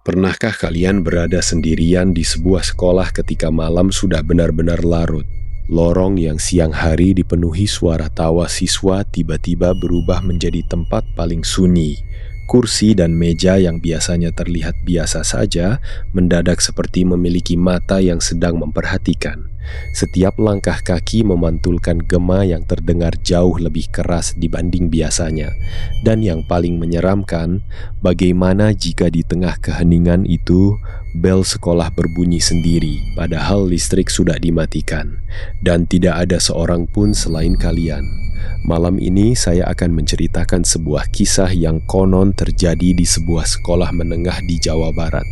Pernahkah kalian berada sendirian di sebuah sekolah ketika malam sudah benar-benar larut? Lorong yang siang hari dipenuhi suara tawa siswa tiba-tiba berubah menjadi tempat paling sunyi. Kursi dan meja yang biasanya terlihat biasa saja mendadak seperti memiliki mata yang sedang memperhatikan. Setiap langkah kaki memantulkan gema yang terdengar jauh lebih keras dibanding biasanya. Dan yang paling menyeramkan, bagaimana jika di tengah keheningan itu, bel sekolah berbunyi sendiri, padahal listrik sudah dimatikan. Dan tidak ada seorang pun selain kalian. Malam ini saya akan menceritakan sebuah kisah yang konon terjadi di sebuah sekolah menengah di Jawa Barat.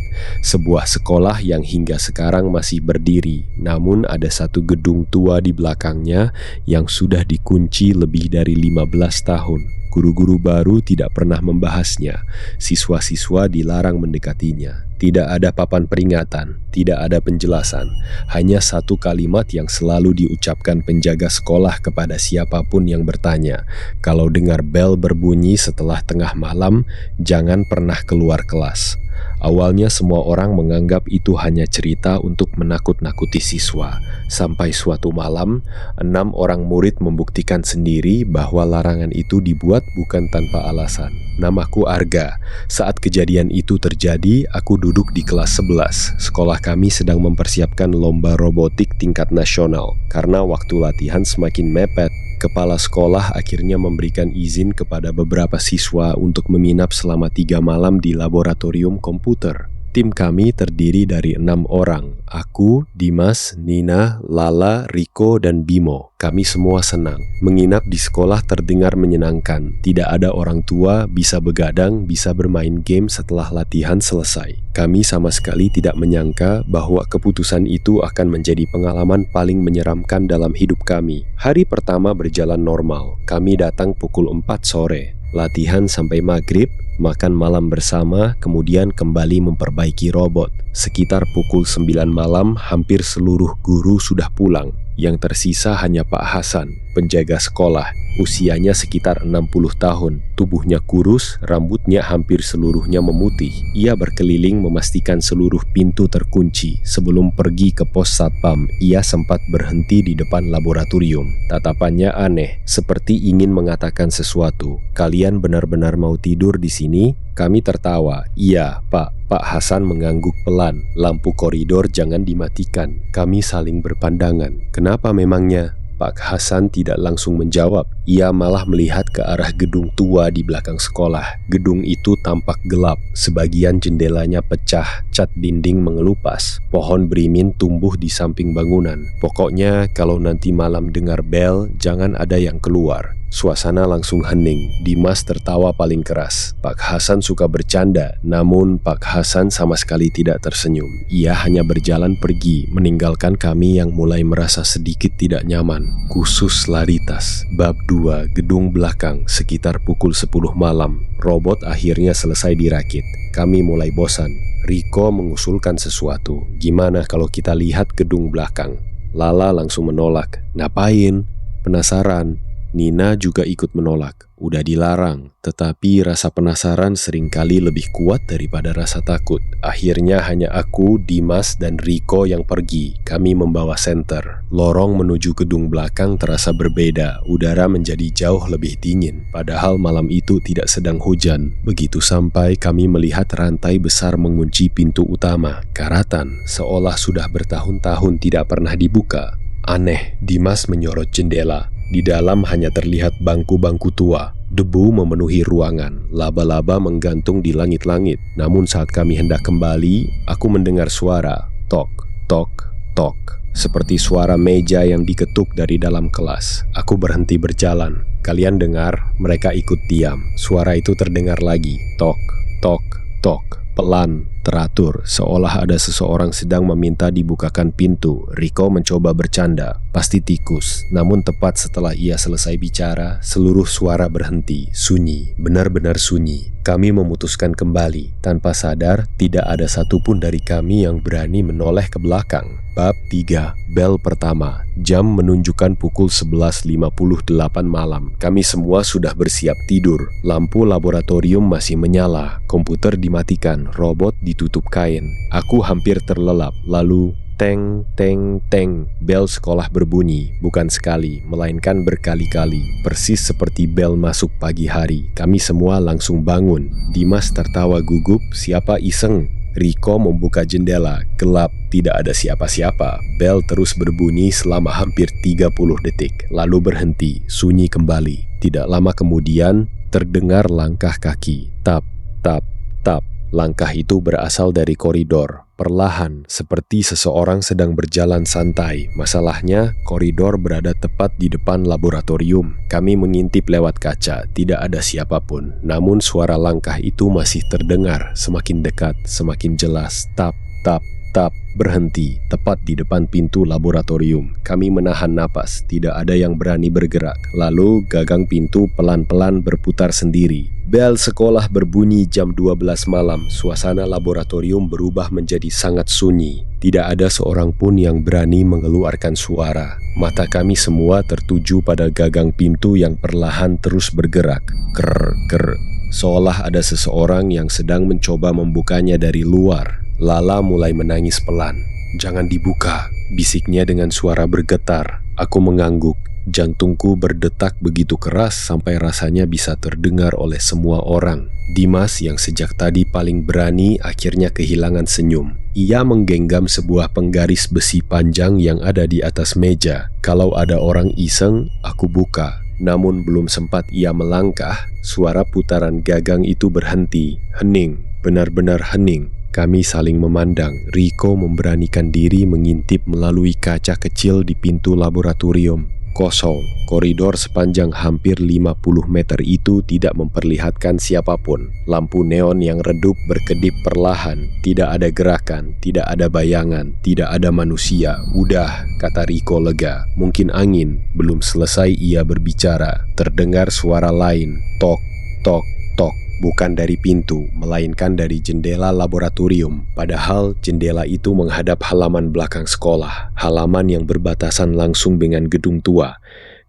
Sebuah sekolah yang hingga sekarang masih berdiri, namun ada satu gedung tua di belakangnya yang sudah dikunci lebih dari 15 tahun. Guru-guru baru tidak pernah membahasnya. Siswa-siswa dilarang mendekatinya. Tidak ada papan peringatan, tidak ada penjelasan. Hanya satu kalimat yang selalu diucapkan penjaga sekolah kepada siapapun yang bertanya. Kalau dengar bel berbunyi setelah tengah malam, jangan pernah keluar kelas. Awalnya semua orang menganggap itu hanya cerita untuk menakut-nakuti siswa. Sampai suatu malam, 6 orang murid membuktikan sendiri bahwa larangan itu dibuat bukan tanpa alasan. Namaku Arga. Saat kejadian itu terjadi, aku duduk di kelas 11. Sekolah kami sedang mempersiapkan lomba robotik tingkat nasional. Karena waktu latihan semakin mepet, kepala sekolah akhirnya memberikan izin kepada beberapa siswa untuk menginap selama 3 malam di laboratorium komputer. Tim kami terdiri dari 6 orang. Aku, Dimas, Nina, Lala, Riko, dan Bimo. Kami semua senang. Menginap di sekolah terdengar menyenangkan. Tidak ada orang tua, bisa begadang, bisa bermain game setelah latihan selesai. Kami sama sekali tidak menyangka bahwa keputusan itu akan menjadi pengalaman paling menyeramkan dalam hidup kami. Hari pertama berjalan normal. Kami datang pukul 4 sore. Latihan sampai maghrib, makan malam bersama, kemudian kembali memperbaiki robot. Sekitar pukul 9 malam, hampir seluruh guru sudah pulang. Yang tersisa hanya Pak Hasan, penjaga sekolah. Usianya sekitar 60 tahun. Tubuhnya kurus, rambutnya hampir seluruhnya memutih. Ia berkeliling memastikan seluruh pintu terkunci. Sebelum pergi ke pos satpam, ia sempat berhenti di depan laboratorium. Tatapannya aneh, seperti ingin mengatakan sesuatu. "Kalian benar-benar mau tidur di sini?" Kami tertawa. "Iya, Pak." Pak Hasan mengangguk pelan. "Lampu koridor jangan dimatikan." Kami saling berpandangan. "Kenapa memangnya?" Pak Hasan tidak langsung menjawab. Ia malah melihat ke arah gedung tua di belakang sekolah. Gedung itu tampak gelap. Sebagian jendelanya pecah, cat dinding mengelupas. Pohon berimin tumbuh di samping bangunan. "Pokoknya kalau nanti malam dengar bel, jangan ada yang keluar." Suasana langsung hening. Dimas tertawa paling keras. Pak Hasan suka bercanda, namun Pak Hasan sama sekali tidak tersenyum. Ia hanya berjalan pergi, meninggalkan kami yang mulai merasa sedikit tidak nyaman. Khusus Laritas, Bab 2, gedung belakang, sekitar pukul 10 malam. Robot akhirnya selesai dirakit. Kami mulai bosan. Riko mengusulkan sesuatu. "Gimana kalau kita lihat gedung belakang?" Lala langsung menolak. "Ngapain?" "Penasaran." Nina juga ikut menolak. Udah dilarang, tetapi rasa penasaran seringkali lebih kuat daripada rasa takut. Akhirnya hanya aku, Dimas, dan Riko yang pergi. Kami membawa senter. Lorong menuju gedung belakang terasa berbeda. Udara menjadi jauh lebih dingin. Padahal malam itu tidak sedang hujan. Begitu sampai, kami melihat rantai besar mengunci pintu utama. Karatan, seolah sudah bertahun-tahun tidak pernah dibuka. Aneh, Dimas menyorot jendela. Di dalam hanya terlihat bangku-bangku tua. Debu memenuhi ruangan. Laba-laba menggantung di langit-langit. Namun saat kami hendak kembali, aku mendengar suara tok, tok, tok. Seperti suara meja yang diketuk dari dalam kelas. Aku berhenti berjalan. Kalian dengar? Mereka ikut diam. Suara itu terdengar lagi. Tok, tok, tok. Pelan, teratur, seolah ada seseorang sedang meminta dibukakan pintu. Riko mencoba bercanda, pasti tikus. Namun tepat setelah ia selesai bicara, seluruh suara berhenti, sunyi, benar-benar sunyi. Kami memutuskan kembali. Tanpa sadar, tidak ada satupun dari kami yang berani menoleh ke belakang. Bab 3. Bel pertama. Jam menunjukkan pukul 11.58 malam. Kami semua sudah bersiap tidur. Lampu laboratorium masih menyala. Komputer dimatikan. Robot ditutup kain. Aku hampir terlelap. Lalu teng, teng, teng. Bel sekolah berbunyi, bukan sekali, melainkan berkali-kali. Persis seperti bel masuk pagi hari. Kami semua langsung bangun. Dimas tertawa gugup, siapa iseng? Riko membuka jendela, gelap, tidak ada siapa-siapa. Bel terus berbunyi selama hampir 30 detik, lalu berhenti, sunyi kembali. Tidak lama kemudian, terdengar langkah kaki. Tap, tap, tap. Langkah itu berasal dari koridor. Perlahan, seperti seseorang sedang berjalan santai. Masalahnya, koridor berada tepat di depan laboratorium. Kami mengintip lewat kaca, tidak ada siapapun. Namun suara langkah itu masih terdengar, semakin dekat, semakin jelas. Tap, tap, tap, berhenti, tepat di depan pintu laboratorium. Kami menahan napas, tidak ada yang berani bergerak. Lalu, gagang pintu pelan-pelan berputar sendiri. Bel sekolah berbunyi jam 12 malam. Suasana laboratorium berubah menjadi sangat sunyi. Tidak ada seorang pun yang berani mengeluarkan suara. Mata kami semua tertuju pada gagang pintu yang perlahan terus bergerak. Ker, ker. Seolah ada seseorang yang sedang mencoba membukanya dari luar. Lala mulai menangis pelan. "Jangan dibuka," bisiknya dengan suara bergetar. Aku mengangguk. Jantungku berdetak begitu keras sampai rasanya bisa terdengar oleh semua orang. Dimas yang sejak tadi paling berani akhirnya kehilangan senyum. Ia menggenggam sebuah penggaris besi panjang yang ada di atas meja. Kalau ada orang iseng, aku buka. Namun belum sempat ia melangkah, suara putaran gagang itu berhenti. Hening, benar-benar hening. Kami saling memandang. Riko memberanikan diri mengintip melalui kaca kecil di pintu laboratorium. Kosong. Koridor sepanjang hampir 50 meter itu tidak memperlihatkan siapapun. Lampu neon yang redup berkedip perlahan. Tidak ada gerakan, tidak ada bayangan, tidak ada manusia. "Udah," kata Riko lega. "Mungkin angin." Belum selesai ia berbicara, terdengar suara lain. Tok, tok, tok. Bukan dari pintu, melainkan dari jendela laboratorium. Padahal jendela itu menghadap halaman belakang sekolah, halaman yang berbatasan langsung dengan gedung tua.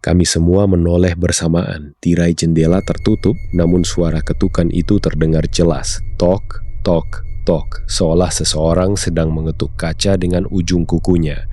Kami semua menoleh bersamaan. Tirai jendela tertutup, namun suara ketukan itu terdengar jelas. Tok, tok, tok, seolah seseorang sedang mengetuk kaca dengan ujung kukunya.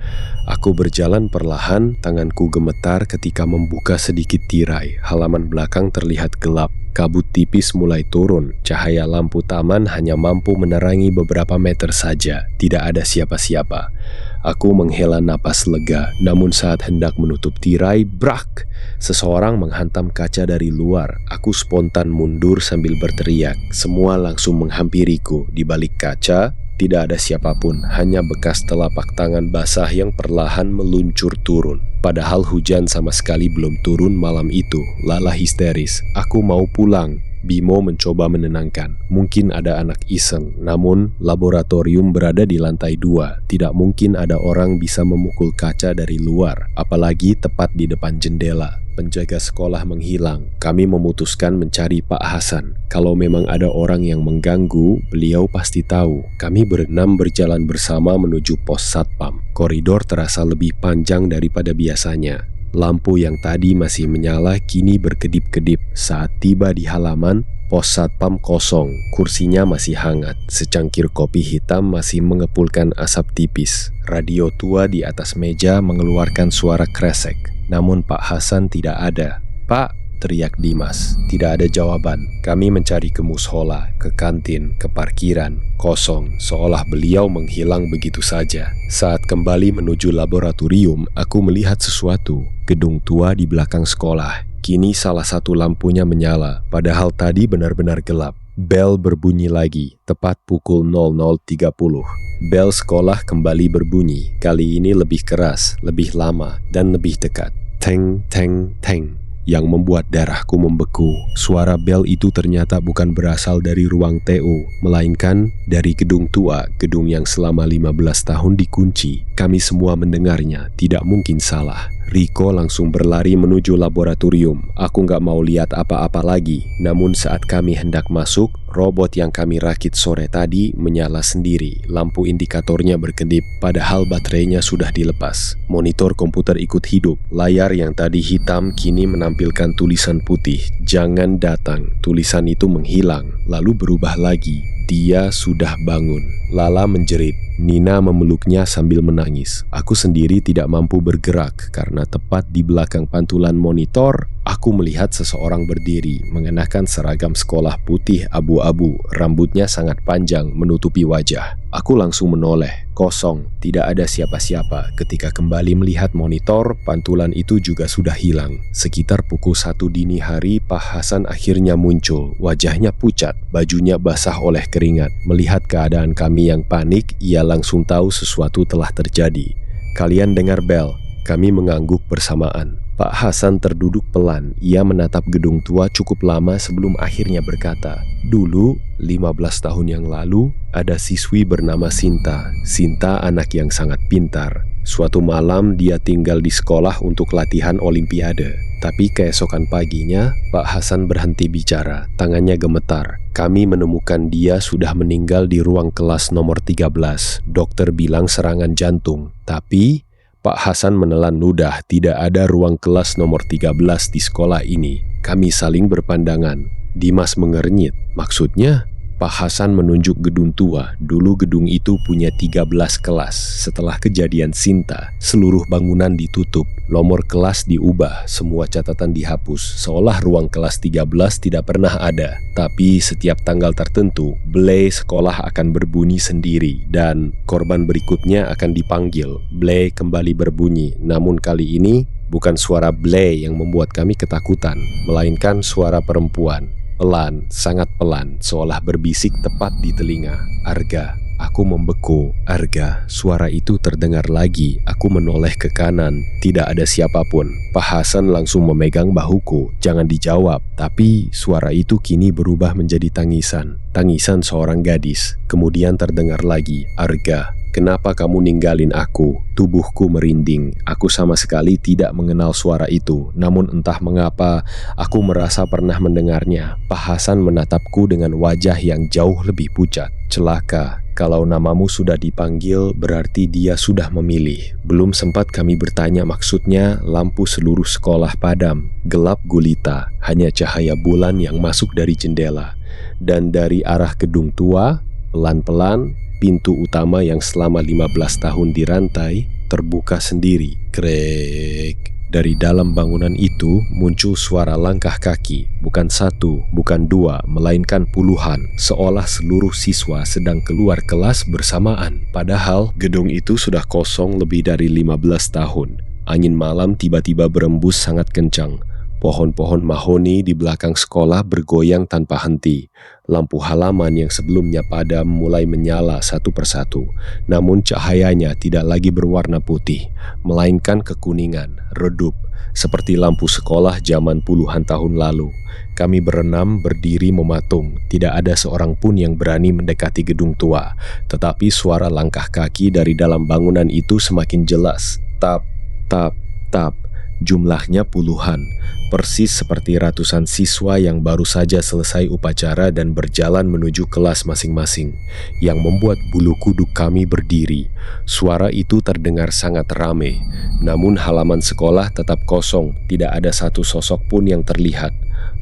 Aku berjalan perlahan, tanganku gemetar ketika membuka sedikit tirai. Halaman belakang terlihat gelap. Kabut tipis mulai turun. Cahaya lampu taman hanya mampu menerangi beberapa meter saja. Tidak ada siapa-siapa. Aku menghela napas lega. Namun saat hendak menutup tirai, brak! Seseorang menghantam kaca dari luar. Aku spontan mundur sambil berteriak. Semua langsung menghampiriku. Di balik kaca, tidak ada siapapun, hanya bekas telapak tangan basah yang perlahan meluncur turun. Padahal hujan sama sekali belum turun malam itu. Lala histeris, "Aku mau pulang." Bimo mencoba menenangkan. Mungkin ada anak iseng, namun laboratorium berada di lantai 2. Tidak mungkin ada orang bisa memukul kaca dari luar, apalagi tepat di depan jendela. Penjaga sekolah menghilang. Kami memutuskan mencari Pak Hasan. Kalau memang ada orang yang mengganggu, beliau pasti tahu. Kami berenam berjalan bersama menuju pos satpam. Koridor terasa lebih panjang daripada biasanya. Lampu yang tadi masih menyala kini berkedip-kedip. Saat tiba di halaman, pos satpam kosong. Kursinya masih hangat. Secangkir kopi hitam masih mengepulkan asap tipis. Radio tua di atas meja mengeluarkan suara kresek. Namun Pak Hasan tidak ada. "Pak!" teriak Dimas. Tidak ada jawaban. Kami mencari ke mushola, ke kantin, ke parkiran. Kosong, seolah beliau menghilang begitu saja. Saat kembali menuju laboratorium, aku melihat sesuatu. Gedung tua di belakang sekolah. Kini salah satu lampunya menyala, padahal tadi benar-benar gelap. Bel berbunyi lagi, tepat pukul 00.30. Bel sekolah kembali berbunyi, kali ini lebih keras, lebih lama, dan lebih dekat. Teng, teng, teng. Yang membuat darahku membeku. Suara bel itu ternyata bukan berasal dari ruang TU, melainkan dari gedung tua, gedung yang selama 15 tahun dikunci. Kami semua mendengarnya, tidak mungkin salah. Riko langsung berlari menuju laboratorium. Aku nggak mau lihat apa-apa lagi. Namun saat kami hendak masuk, robot yang kami rakit sore tadi menyala sendiri. Lampu indikatornya berkedip, padahal baterainya sudah dilepas. Monitor komputer ikut hidup. Layar yang tadi hitam kini menampilkan tulisan putih. Jangan datang. Tulisan itu menghilang, lalu berubah lagi. Dia sudah bangun. Lala menjerit. Nina memeluknya sambil menangis. Aku sendiri tidak mampu bergerak karena tepat di belakang pantulan monitor, aku melihat seseorang berdiri mengenakan seragam sekolah putih abu-abu. Rambutnya sangat panjang menutupi wajah. Aku langsung menoleh. Kosong, tidak ada siapa-siapa. Ketika kembali melihat monitor, pantulan itu juga sudah hilang. Sekitar pukul 1 dini hari, Pak Hasan akhirnya muncul. Wajahnya pucat, bajunya basah oleh keringat. Melihat keadaan kami yang panik, ia langsung tahu sesuatu telah terjadi. Kalian dengar bel? Kami mengangguk bersamaan. Pak Hasan terduduk pelan. Ia menatap gedung tua cukup lama sebelum akhirnya berkata, "Dulu, 15 tahun yang lalu, ada siswi bernama Sinta. Sinta anak yang sangat pintar. Suatu malam dia tinggal di sekolah untuk latihan olimpiade. Tapi keesokan paginya, Pak Hasan berhenti bicara. Tangannya gemetar. Kami menemukan dia sudah meninggal di ruang kelas nomor 13. Dokter bilang serangan jantung. Tapi Pak Hasan menelan ludah, tidak ada ruang kelas nomor 13 di sekolah ini. Kami saling berpandangan. Dimas mengernyit. Maksudnya? Pak Hasan menunjuk gedung tua. Dulu gedung itu punya 13 kelas. Setelah kejadian Sinta, seluruh bangunan ditutup. Nomor kelas diubah, semua catatan dihapus. Seolah ruang kelas 13 tidak pernah ada. Tapi setiap tanggal tertentu, belai sekolah akan berbunyi sendiri. Dan korban berikutnya akan dipanggil. Belai kembali berbunyi. Namun kali ini, bukan suara belai yang membuat kami ketakutan, melainkan suara perempuan. Pelan, sangat pelan, seolah berbisik tepat di telinga. Arga. Aku membeku. Arga. Suara itu terdengar lagi. Aku menoleh ke kanan. Tidak ada siapapun. Pak Hasan langsung memegang bahuku. Jangan dijawab. Tapi suara itu kini berubah menjadi tangisan. Tangisan seorang gadis. Kemudian terdengar lagi. Arga. Kenapa kamu ninggalin aku? Tubuhku merinding. Aku sama sekali tidak mengenal suara itu. Namun entah mengapa, aku merasa pernah mendengarnya. Pak Hasan menatapku dengan wajah yang jauh lebih pucat. Celaka. Kalau namamu sudah dipanggil, berarti dia sudah memilih. Belum sempat kami bertanya maksudnya, lampu seluruh sekolah padam. Gelap gulita. Hanya cahaya bulan yang masuk dari jendela. Dan dari arah gedung tua, pelan-pelan, pintu utama yang selama 15 tahun dirantai terbuka sendiri. Krek. Dari dalam bangunan itu muncul suara langkah kaki. Bukan satu, bukan dua, melainkan puluhan. Seolah seluruh siswa sedang keluar kelas bersamaan. Padahal gedung itu sudah kosong lebih dari 15 tahun. Angin malam tiba-tiba berembus sangat kencang. Pohon-pohon mahoni di belakang sekolah bergoyang tanpa henti. Lampu halaman yang sebelumnya padam mulai menyala satu persatu. Namun cahayanya tidak lagi berwarna putih, melainkan kekuningan, redup, seperti lampu sekolah zaman puluhan tahun lalu. Kami berenam berdiri mematung. Tidak ada seorang pun yang berani mendekati gedung tua. Tetapi suara langkah kaki dari dalam bangunan itu semakin jelas. Tap, tap, tap. Jumlahnya puluhan, persis seperti ratusan siswa yang baru saja selesai upacara dan berjalan menuju kelas masing-masing, yang membuat bulu kuduk kami berdiri. Suara itu terdengar sangat ramai, namun halaman sekolah tetap kosong, tidak ada satu sosok pun yang terlihat.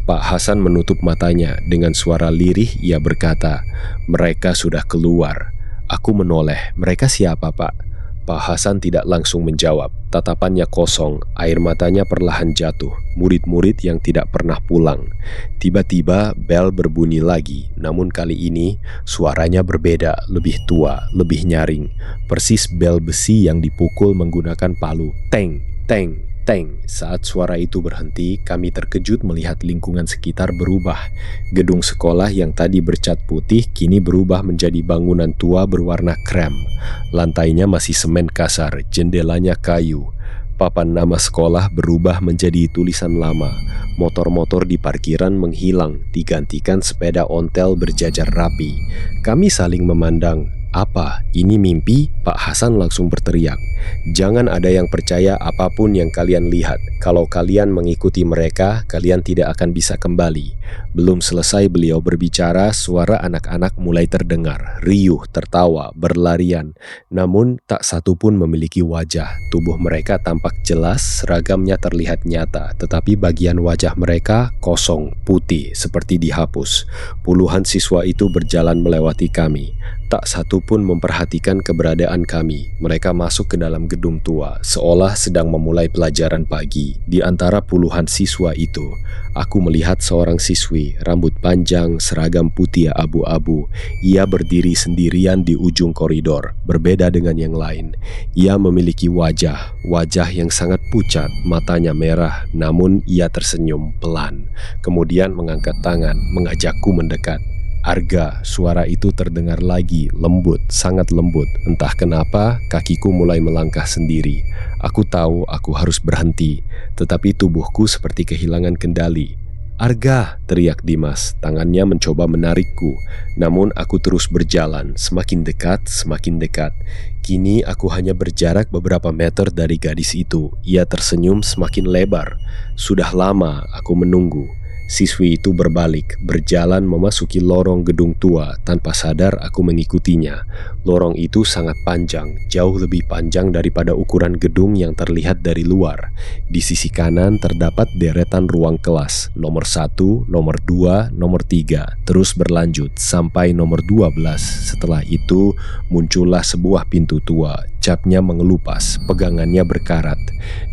Pak Hasan menutup matanya. Dengan suara lirih ia berkata, "Mereka sudah keluar." Aku menoleh. "Mereka siapa, Pak?" Pak Hasan tidak langsung menjawab. Tatapannya kosong, air matanya perlahan jatuh. Murid-murid yang tidak pernah pulang. Tiba-tiba bel berbunyi lagi, namun kali ini suaranya berbeda, lebih tua, lebih nyaring. Persis bel besi yang dipukul menggunakan palu. Teng, teng, teng. Saat suara itu berhenti, kami terkejut melihat lingkungan sekitar berubah. Gedung sekolah yang tadi bercat putih kini berubah menjadi bangunan tua berwarna krem. Lantainya masih semen kasar, jendelanya kayu. Papan nama sekolah berubah menjadi tulisan lama. Motor-motor di parkiran menghilang, digantikan sepeda ontel berjajar rapi. Kami saling memandang. Apa? Ini mimpi? Pak Hasan langsung berteriak. Jangan ada yang percaya apapun yang kalian lihat. Kalau kalian mengikuti mereka, kalian tidak akan bisa kembali. Belum selesai beliau berbicara, suara anak-anak mulai terdengar. Riuh, tertawa, berlarian. Namun tak satu pun memiliki wajah. Tubuh mereka tampak jelas, seragamnya terlihat nyata. Tetapi bagian wajah mereka kosong, putih, seperti dihapus. Puluhan siswa itu berjalan melewati kami. Tak satu pun memperhatikan keberadaan kami. Mereka masuk ke dalam gedung tua, seolah sedang memulai pelajaran pagi. Di antara puluhan siswa itu, aku melihat seorang siswi, rambut panjang, seragam putih abu-abu. Ia berdiri sendirian di ujung koridor, berbeda dengan yang lain. Ia memiliki wajah yang sangat pucat, matanya merah, namun ia tersenyum pelan. Kemudian mengangkat tangan, mengajakku mendekat. Arga, suara itu terdengar lagi, lembut, sangat lembut. Entah kenapa, kakiku mulai melangkah sendiri. Aku tahu aku harus berhenti, tetapi tubuhku seperti kehilangan kendali. Arga, teriak Dimas, tangannya mencoba menarikku. Namun aku terus berjalan, semakin dekat, semakin dekat. Kini aku hanya berjarak beberapa meter dari gadis itu. Ia tersenyum semakin lebar. Sudah lama aku menunggu. Siswi itu berbalik, berjalan memasuki lorong gedung tua. Tanpa sadar aku mengikutinya. Lorong itu sangat panjang, jauh lebih panjang daripada ukuran gedung yang terlihat dari luar. Di sisi kanan terdapat deretan ruang kelas, nomor 1, nomor 2, nomor 3, terus berlanjut sampai nomor 12. Setelah itu muncullah sebuah pintu tua. Capnya mengelupas, pegangannya berkarat.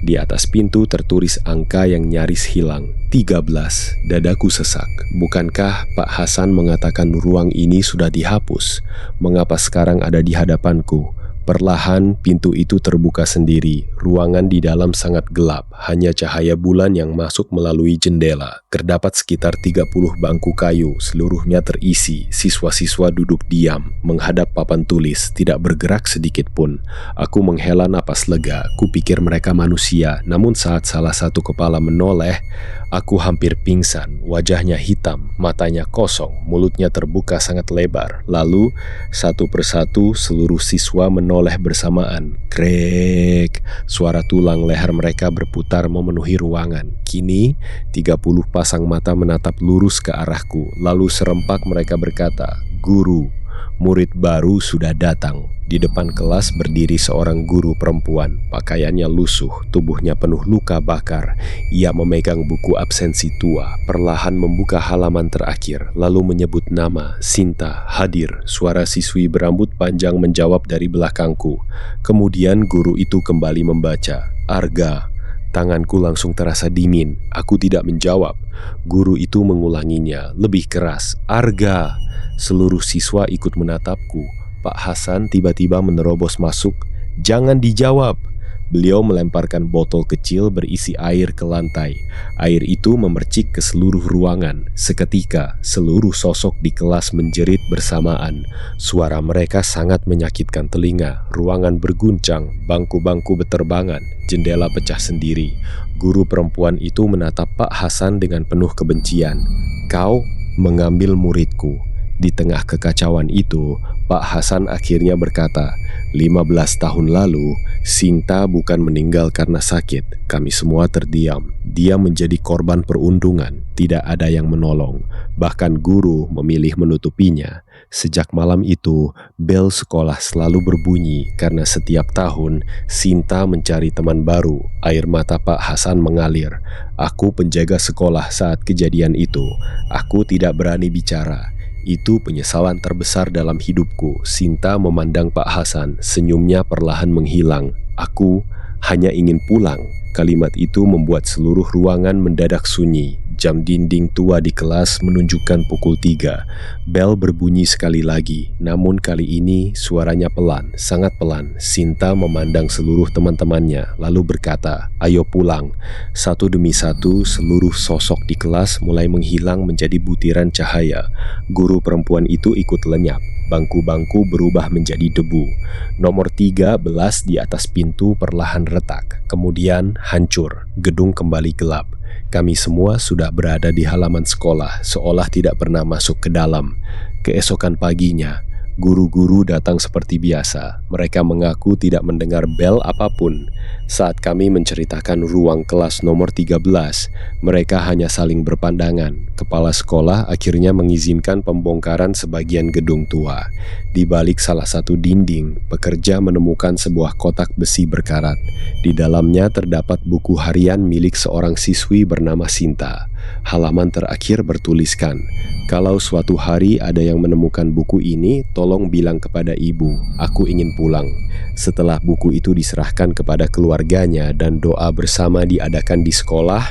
Di atas pintu tertulis angka yang nyaris hilang, 13. Dadaku sesak. Bukankah Pak Hasan mengatakan ruang ini sudah dihapus? Mengapa sekarang ada di hadapanku? Perlahan pintu itu terbuka sendiri. Ruangan di dalam sangat gelap, hanya cahaya bulan yang masuk melalui jendela. Terdapat sekitar 30 bangku kayu, seluruhnya terisi. Siswa-siswa duduk diam, menghadap papan tulis, tidak bergerak sedikit pun. Aku menghela napas lega, kupikir mereka manusia. Namun saat salah satu kepala menoleh, aku hampir pingsan. Wajahnya hitam, matanya kosong, mulutnya terbuka sangat lebar. Lalu, satu persatu seluruh siswa menoleh bersamaan. Krek, suara tulang leher mereka berputar memenuhi ruangan. Kini, 30 pasang mata menatap lurus ke arahku. Lalu serempak mereka berkata, "Guru, murid baru sudah datang." Di depan kelas berdiri seorang guru perempuan. Pakaiannya lusuh, tubuhnya penuh luka bakar. Ia memegang buku absensi tua, perlahan membuka halaman terakhir, lalu menyebut nama, "Sinta, hadir." Suara siswi berambut panjang menjawab dari belakangku. Kemudian guru itu kembali membaca, "Arga." Tanganku langsung terasa dingin. Aku tidak menjawab. Guru itu mengulanginya, lebih keras, "Arga." Seluruh siswa ikut menatapku. Pak Hasan tiba-tiba menerobos masuk. "Jangan dijawab." Beliau melemparkan botol kecil berisi air ke lantai. Air itu memercik ke seluruh ruangan. Seketika, seluruh sosok di kelas menjerit bersamaan. Suara mereka sangat menyakitkan telinga. Ruangan berguncang, bangku-bangku beterbangan, jendela pecah sendiri. Guru perempuan itu menatap Pak Hasan dengan penuh kebencian. "Kau mengambil muridku." Di tengah kekacauan itu, Pak Hasan akhirnya berkata, 15 tahun lalu, Sinta bukan meninggal karena sakit. Kami semua terdiam. Dia menjadi korban perundungan. Tidak ada yang menolong. Bahkan guru memilih menutupinya. Sejak malam itu, bel sekolah selalu berbunyi karena setiap tahun Sinta mencari teman baru. Air mata Pak Hasan mengalir. Aku penjaga sekolah saat kejadian itu. Aku tidak berani bicara. Itu penyesalan terbesar dalam hidupku. Sinta memandang Pak Hasan, senyumnya perlahan menghilang. Aku hanya ingin pulang. Kalimat itu membuat seluruh ruangan mendadak sunyi. Jam dinding tua di kelas menunjukkan pukul 3. Bel berbunyi sekali lagi, namun kali ini suaranya pelan, sangat pelan. Sinta memandang seluruh teman-temannya, lalu berkata, "Ayo pulang." Satu demi satu, seluruh sosok di kelas mulai menghilang menjadi butiran cahaya. Guru perempuan itu ikut lenyap. Bangku-bangku berubah menjadi debu. Nomor 13 di atas pintu perlahan retak, kemudian hancur. Gedung kembali gelap. Kami semua sudah berada di halaman sekolah, seolah tidak pernah masuk ke dalam. Keesokan paginya, Guru-guru datang seperti biasa. Mereka mengaku tidak mendengar bel apapun. Saat kami menceritakan ruang kelas nomor 13, mereka hanya saling berpandangan. Kepala sekolah akhirnya mengizinkan pembongkaran sebagian gedung tua. Di balik salah satu dinding, pekerja menemukan sebuah kotak besi berkarat. Di dalamnya terdapat buku harian milik seorang siswi bernama Sinta. Halaman terakhir bertuliskan, "Kalau suatu hari ada yang menemukan buku ini, tolong bilang kepada ibu, aku ingin pulang." Setelah buku itu diserahkan kepada keluarganya dan doa bersama diadakan di sekolah,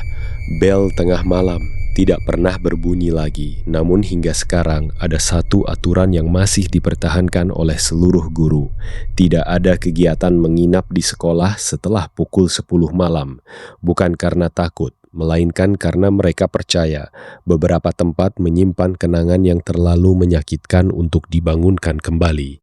bel tengah malam tidak pernah berbunyi lagi. Namun hingga sekarang ada satu aturan yang masih dipertahankan oleh seluruh guru. Tidak ada kegiatan menginap di sekolah setelah pukul 10 malam. Bukan karena takut, melainkan karena mereka percaya beberapa tempat menyimpan kenangan yang terlalu menyakitkan untuk dibangunkan kembali.